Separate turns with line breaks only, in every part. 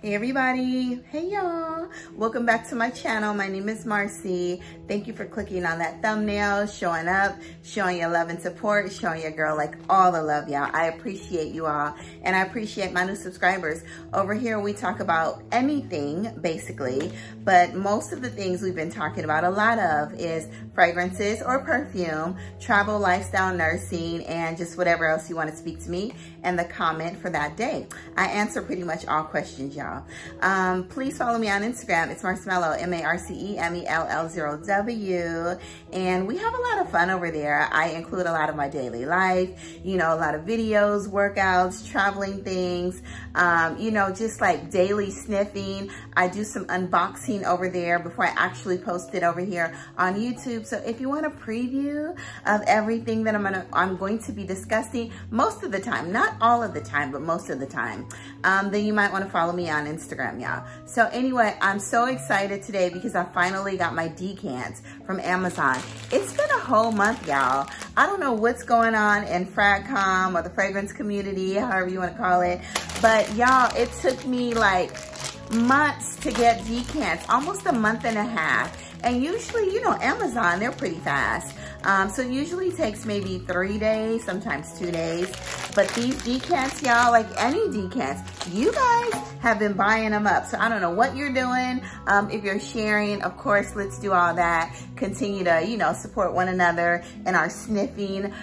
Hey everybody, hey y'all. Welcome back to my channel. My name is Marcy. Thank you for clicking on that thumbnail, showing up, showing your love and support, showing your girl like all the love, y'all. I appreciate you all, and I appreciate my new subscribers. Over here, we talk about anything, basically, but most of the things we've been talking about, a lot of, is fragrances or perfume, travel, lifestyle, nursing, and just whatever else you want to speak to me and the comment for that day. I answer pretty much all questions, y'all. Please follow me on Instagram. It's Marcemelo, MARCEMELL0W, and we have a lot of fun over there. I include a lot of my daily life, you know, a lot of videos, workouts, traveling things, you know, just like daily sniffing. I do some unboxing over there before I actually post it over here on YouTube. So if you want a preview of everything that I'm going to be discussing most of the time, not all of the time, but most of the time, then you might want to follow me on Instagram, y'all. So anyway, I'm so excited today because I finally got my decants from Amazon. It's been a whole month, y'all. I don't know what's going on in FragCom or the fragrance community, however you want to call it, but y'all, it took me like months to get decants, almost a month and a half. And usually, you know, Amazon, they're pretty fast. So it usually takes maybe 3 days, sometimes 2 days. But these decants, y'all, like any decants, you guys have been buying them up. So I don't know what you're doing. If you're sharing, of course, let's do all that. Continue to, you know, support one another in our sniffing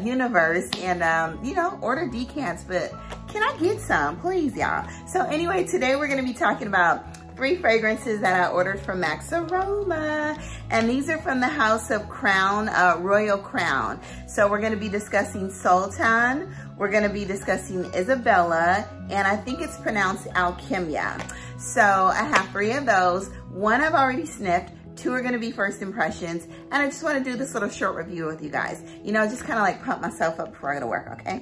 universe and, you know, order decants. But can I get some, please, y'all? So anyway, today we're going to be talking about 3 fragrances that I ordered from Max Aroma, and these are from the House of Crown, Royal Crown. So we're going to be discussing Sultan, we're going to be discussing Isabella, and I think it's pronounced Kimiya. So I have 3 of those. 1 I've already sniffed, 2 are going to be first impressions, and I just want to do this little short review with you guys. You know, just kind of like pump myself up before I go to work, okay?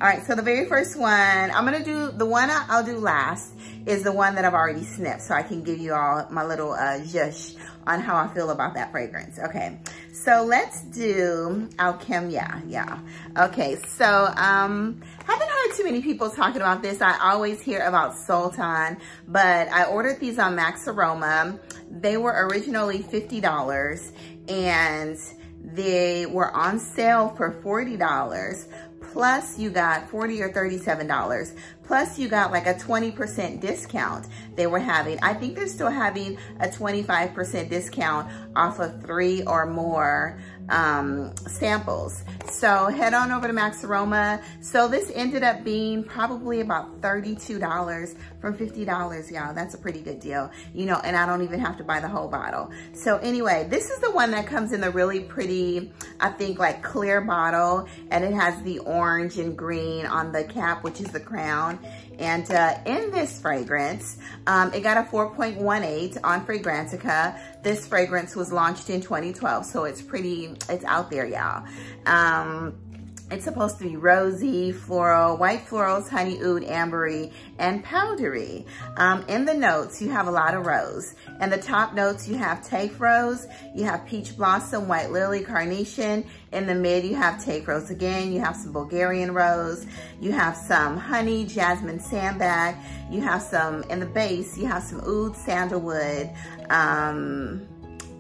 All right, so the very first one, I'm going to do, the one I'll do last is the one that I've already sniffed, so I can give you all my little zhush on how I feel about that fragrance. Okay, so let's do Kimiya, yeah. Okay, so haven't heard too many people talking about this. I always hear about Sultan, but I ordered these on Max Aroma. They were originally $50 and they were on sale for $40. Plus you got $40 or $37. Plus you got like a 20% discount they were having. I think they're still having a 25% discount off of 3 or more samples. So head on over to Max Aroma. So this ended up being probably about $32 from $50, y'all. That's a pretty good deal, you know, and I don't even have to buy the whole bottle. So anyway, this is the one that comes in the really pretty, I think, like clear bottle, and it has the orange and green on the cap, which is the crown. And in this fragrance, it got a 4.18 on Fragrantica. This fragrance was launched in 2012, so it's pretty, it's out there, y'all. It's supposed to be rosy, floral, white florals, honey oud, ambery, and powdery. In the notes, you have a lot of rose. In the top notes, you have Taif Rose, you have peach blossom, white lily, carnation. In the mid, you have Taif Rose again. You have some Bulgarian Rose. You have some honey, Jasmine Sambac. You have some, in the base, you have some oud, sandalwood.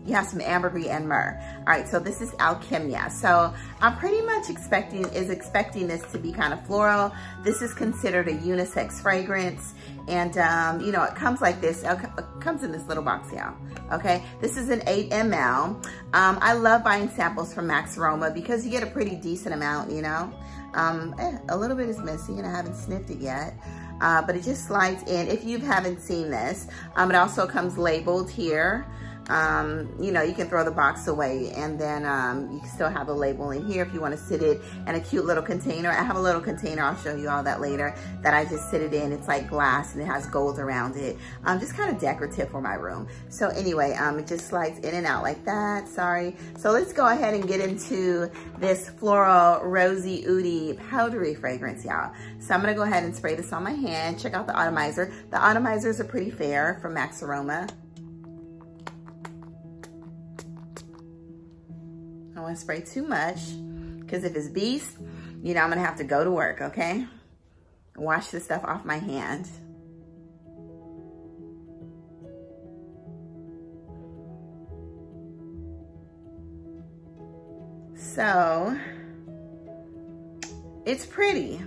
You have some Ambergris and Myrrh. All right, so this is Kimiya. So I'm pretty much expecting this to be kind of floral. This is considered a unisex fragrance. And, you know, it comes like this. It comes in this little box, y'all. Okay, this is an 8 ml. I love buying samples from Max Aroma because you get a pretty decent amount, you know. A little bit is missing and I haven't sniffed it yet. But it just slides in if you haven't seen this. It also comes labeled here. You know, you can throw the box away and then you can still have a label in here if you want to sit it in a cute little container. I have a little container, I'll show you all that later, that I just sit it in. It's like glass and it has gold around it. Just kind of decorative for my room. So anyway, it just slides in and out like that, sorry. So let's go ahead and get into this floral, rosy, oudy, powdery fragrance, y'all. So I'm gonna go ahead and spray this on my hand. Check out the atomizer. The atomizers are pretty fair from Max Aroma. I don't want to spray too much because if it's beast, you know, I'm going to have to go to work, okay? Wash this stuff off my hand. So it's pretty.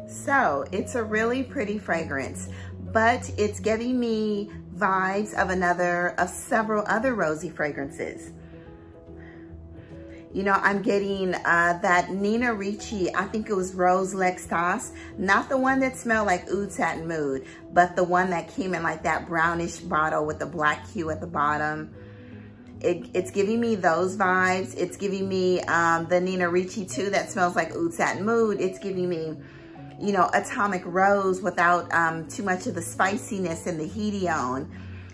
So it's a really pretty fragrance, but it's giving me vibes of several other rosy fragrances. You know, I'm getting that Nina Ricci, I think it was Rose L'Extase, not the one that smelled like Oud Satin Mood, but the one that came in like that brownish bottle with the black hue at the bottom. It's giving me those vibes. It's giving me the Nina Ricci too that smells like Oud Satin Mood. It's giving me, you know, Atomic Rose without too much of the spiciness and the Hedione.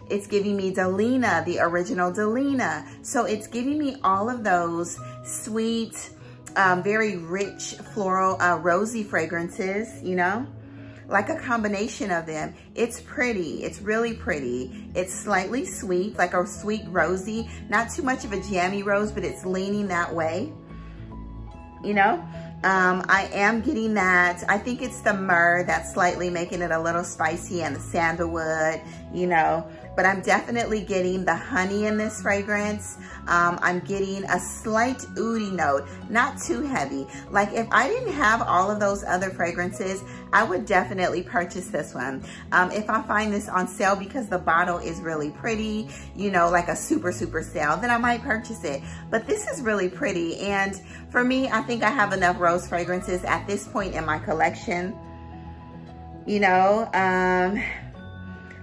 It's giving me Delina, the original Delina. So it's giving me all of those sweet, very rich floral, rosy fragrances, you know, like a combination of them. It's pretty, it's really pretty. It's slightly sweet, like a sweet rosy, not too much of a jammy rose, but it's leaning that way, you know. I am getting that. I think it's the myrrh that's slightly making it a little spicy, and the sandalwood, you know, but I'm definitely getting the honey in this fragrance. I'm getting a slight oudy note, not too heavy. Like if I didn't have all of those other fragrances, I would definitely purchase this one. If I find this on sale because the bottle is really pretty, you know, like a super sale, then I might purchase it. But this is really pretty. And for me, I think I have enough rose fragrances at this point in my collection, you know.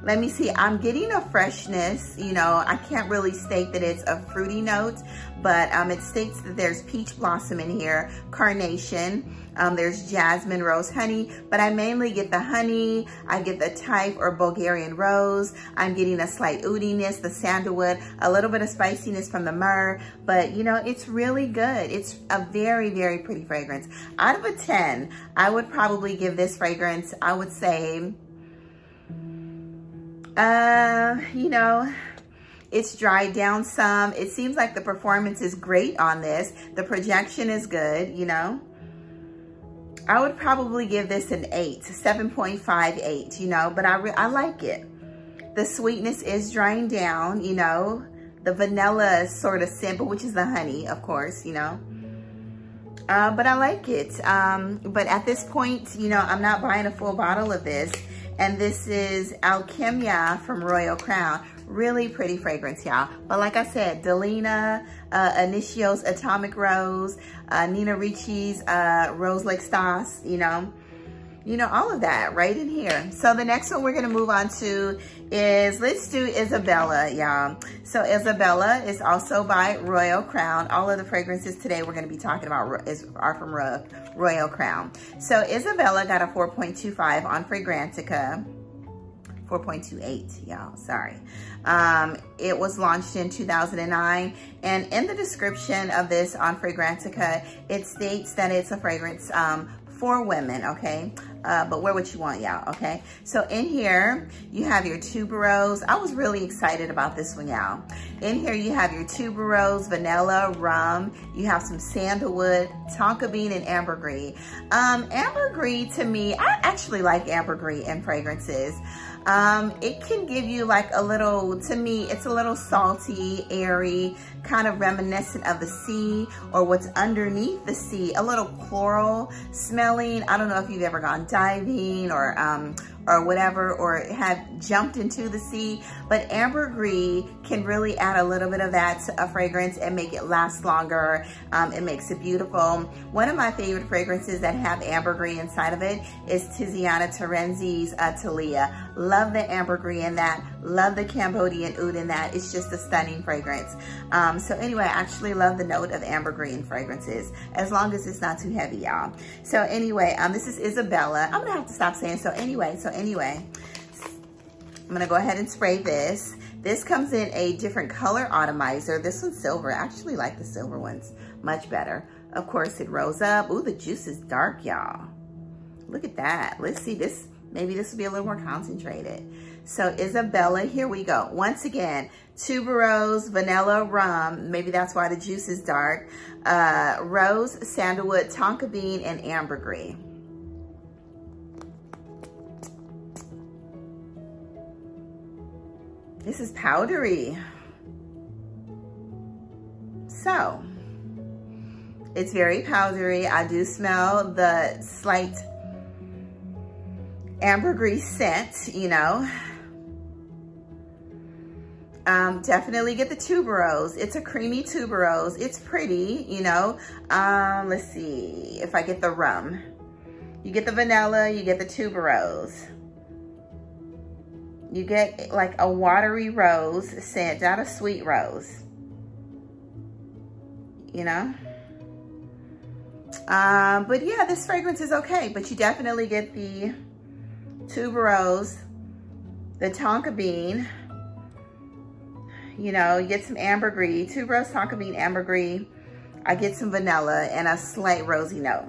Let me see, I'm getting a freshness, you know, I can't really state that it's a fruity note, but it states that there's peach blossom in here, carnation, there's jasmine, rose, honey, but I mainly get the honey, I get the Taif or Bulgarian Rose, I'm getting a slight oudiness, the sandalwood, a little bit of spiciness from the myrrh, but you know, it's really good. It's a very pretty fragrance. Out of a 10, I would probably give this fragrance, I would say, you know, it's dried down some. It seems like the performance is great on this. The projection is good, you know. I would probably give this an 8, 7.58, you know, but I like it. The sweetness is drying down, you know. The vanilla is sort of simple, which is the honey, of course, you know. But I like it. But at this point, you know, I'm not buying a full bottle of this. And this is Kimiya from Royal Crown. Really pretty fragrance, y'all. But like I said, Delina, Initio's Atomic Rose, Nina Ricci's Rose L'Extase, you know, all of that right in here. So the next one we're gonna move on to is, let's do Isabella, y'all. So Isabella is also by Royal Crown. All of the fragrances today we're gonna be talking about are from Royal Crown. So Isabella got a 4.25 on Fragrantica. 4.28, y'all, sorry. It was launched in 2009, and in the description of this on Fragrantica, it states that it's a fragrance for women, okay? But wear what you want, y'all, okay? So in here, you have your Tuberose. I was really excited about this one, y'all. In here, you have your Tuberose, vanilla, rum. You have some sandalwood, tonka bean, and ambergris. Ambergris, to me, I actually like ambergris in fragrances. It can give you like a little, to me, it's a little salty, airy, kind of reminiscent of the sea or what's underneath the sea, a little floral smelling. I don't know if you've ever gone diving or whatever, or have jumped into the sea, but ambergris can really add a little bit of that to a fragrance and make it last longer. It makes it beautiful. One of my favorite fragrances that have ambergris inside of it is Tiziana Terenzi's Talia. Love the ambergris in that. Love the Cambodian oud in that. It's just a stunning fragrance. So anyway, I actually love the note of ambergris in fragrances, as long as it's not too heavy, y'all. So anyway, this is Isabella. I'm gonna have to stop saying so anyway, I'm gonna go ahead and spray this. This comes in a different color atomizer. This one's silver. I actually like the silver ones much better. Of course, it rose up. Ooh, the juice is dark, y'all. Look at that. Let's see this. Maybe this will be a little more concentrated. So Isabella, here we go. Once again, Tuberose, vanilla, rum. Maybe that's why the juice is dark. Rose, sandalwood, tonka bean, and ambergris. This is powdery. So, it's very powdery. I do smell the slight ambergris scent, you know. Definitely get the tuberose. It's a creamy tuberose. It's pretty, you know. Let's see if I get the rum. You get the vanilla, you get the tuberose. You get like a watery rose scent, not a sweet rose. You know? But yeah, this fragrance is okay, but you definitely get the tuberose, the tonka bean, you know, you get some ambergris, tuberose, tonka bean, ambergris. I get some vanilla and a slight rosy note.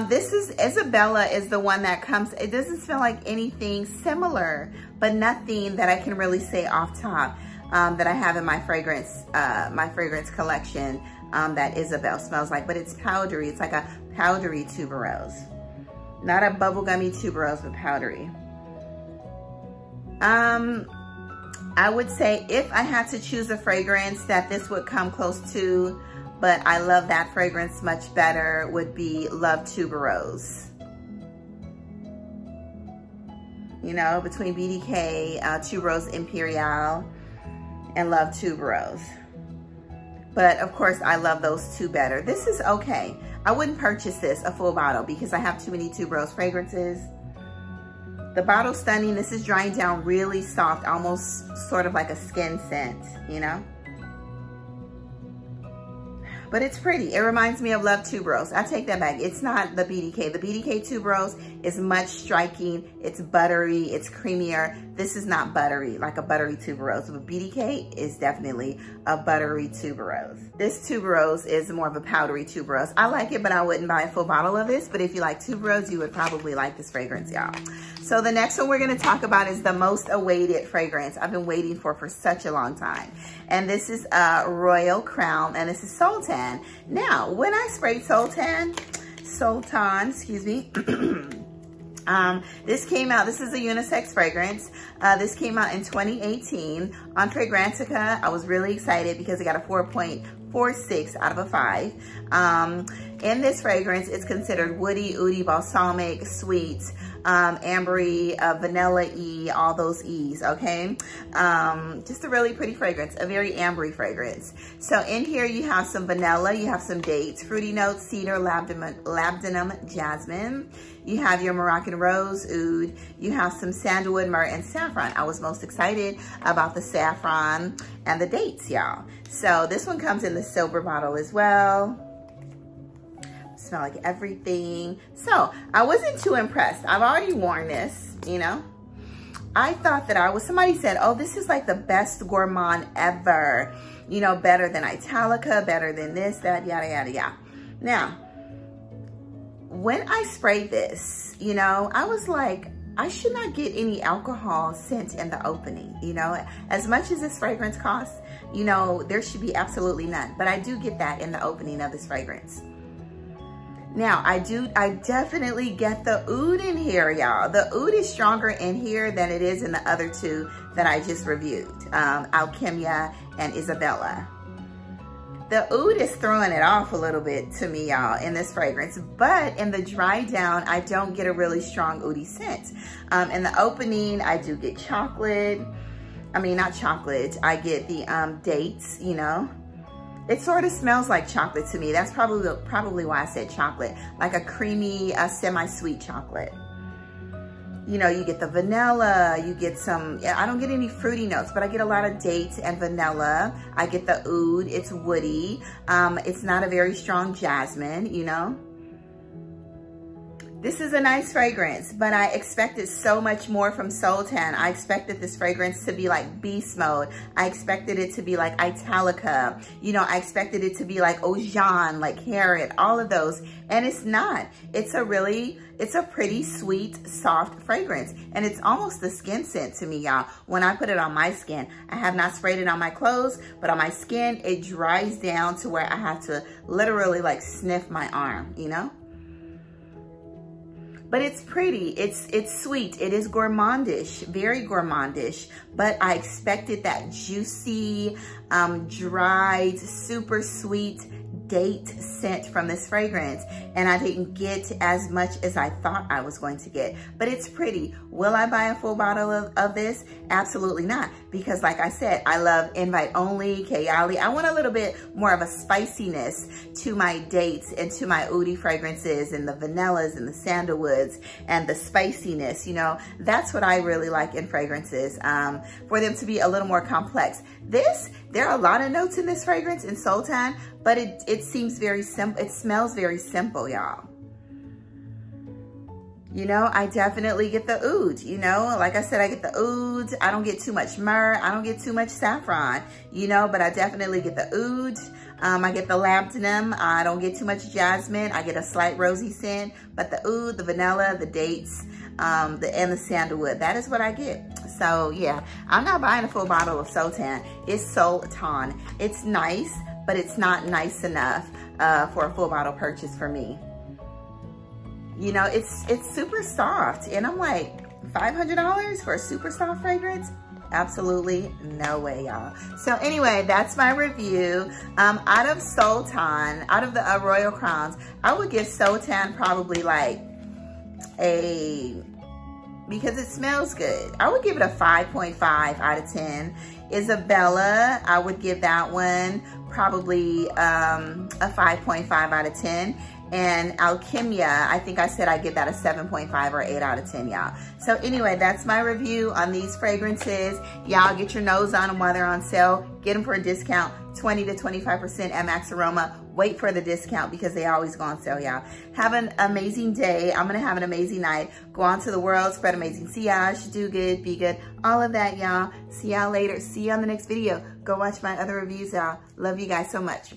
This is, Isabella is the one that comes, it doesn't smell like anything similar, but nothing that I can really say off top that I have in my fragrance collection that Isabella smells like, but it's powdery. It's like a powdery tuberose. Not a bubblegummy tuberose, but powdery. I would say if I had to choose a fragrance that this would come close to, but I love that fragrance much better, would be Love Tuberose. You know, between BDK, Tuberose Imperial, and Love Tuberose. But of course, I love those two better. This is okay. I wouldn't purchase this, a full bottle, because I have too many tuberose fragrances. The bottle's stunning. This is drying down really soft, almost sort of like a skin scent, you know? But it's pretty. It reminds me of Love Tuberose. I take that back. It's not the BDK. The BDK tuberose is much striking. It's buttery. It's creamier. This is not buttery, like a buttery tuberose. But BDK is definitely a buttery tuberose. This tuberose is more of a powdery tuberose. I like it, but I wouldn't buy a full bottle of this. But if you like tuberose, you would probably like this fragrance, y'all. So the next one we're going to talk about is the most awaited fragrance I've been waiting for such a long time. And this is Royal Crown, and this is Sultan. Now, when I sprayed Sultan, excuse me, this came out, this is a unisex fragrance. This came out in 2018 on Fragrantica. I was really excited because it got a 4.46 out of a 5. In this fragrance, it's considered woody, oudy, balsamic, sweet, ambery, vanilla-y, all those E's, okay? Just a really pretty fragrance, a very ambery fragrance. So in here you have some vanilla, you have some dates, fruity notes, cedar, labdanum, jasmine. You have your Moroccan Rose, oud. You have some Sandalwood, Myrrh, and Saffron. I was most excited about the saffron and the dates, y'all. So this one comes in the silver bottle as well. Smell like everything. So I wasn't too impressed. I've already worn this, you know. I thought that somebody said, oh, this is like the best gourmand ever. You know, better than Italica, better than this, that, yada, yada, yada. Now, when I sprayed this, you know, I was like, I should not get any alcohol scent in the opening, you know. As much as this fragrance costs, you know, there should be absolutely none. But I do get that in the opening of this fragrance. Now, I definitely get the oud in here, y'all. The oud is stronger in here than it is in the other two that I just reviewed, Kimiya and Isabella. The oud is throwing it off a little bit to me, y'all, in this fragrance. But in the dry down, I don't get a really strong oudy scent. In the opening, I do get chocolate. I mean, not chocolate. I get the dates, you know. It sort of smells like chocolate to me. That's probably why I said chocolate. Like a creamy, semi-sweet chocolate. You know, you get the vanilla, you get some, I don't get any fruity notes, but I get a lot of dates and vanilla. I get the oud, it's woody. It's not a very strong jasmine, you know. This is a nice fragrance, but I expected so much more from Sultan. I expected this fragrance to be like Beast Mode. I expected it to be like Italica. You know, I expected it to be like Ojan, like Carrot, all of those. And it's not. It's a pretty sweet, soft fragrance. And it's almost a skin scent to me, y'all. When I put it on my skin, I have not sprayed it on my clothes, but on my skin, it dries down to where I have to literally like sniff my arm, you know? but it's pretty. It's sweet. It is gourmandish, very gourmandish, but I expected that juicy, dried, super sweet date scent from this fragrance, and I didn't get as much as I thought I was going to get, but it's pretty. Will I buy a full bottle of this? Absolutely not, because like I said, I love invite only, Kayali. I want a little bit more of a spiciness to my dates and to my oudi fragrances and the vanillas and the sandalwoods and the spiciness, you know, that's what I really like in fragrances, for them to be a little more complex. There are a lot of notes in this fragrance in Sultan, but it seems very simple. It smells very simple, y'all. You know, I definitely get the oud, you know, like I said, I get the oud. I don't get too much myrrh. I don't get too much saffron, you know, but I definitely get the oud. I get the labdanum. I don't get too much jasmine. I get a slight rosy scent, but the oud, the vanilla, the dates, and the sandalwood, that is what I get. So yeah, I'm not buying a full bottle of Sultan. It's Sultan. It's nice, but it's not nice enough for a full bottle purchase for me. You know, it's super soft, and I'm like, $500 for a super soft fragrance? Absolutely no way, y'all. So anyway, that's my review. Out of Sultan, out of the Royal Crowns, I would give Sultan probably like because it smells good, I would give it a 5.5 out of 10. Isabella, I would give that one probably a 5.5 out of 10. And Kimiya, I think I said I'd give that a 7.5 or 8 out of 10, y'all. So anyway, that's my review on these fragrances. Y'all get your nose on them while they're on sale. Get them for a discount, 20 to 25% at Max Aroma. Wait for the discount because they always go on sale, y'all. Have an amazing day. I'm gonna have an amazing night. Go on to the world, spread amazing sillage, do good, be good, all of that, y'all. See y'all later. See you on the next video. Go watch my other reviews, y'all. Love you guys so much.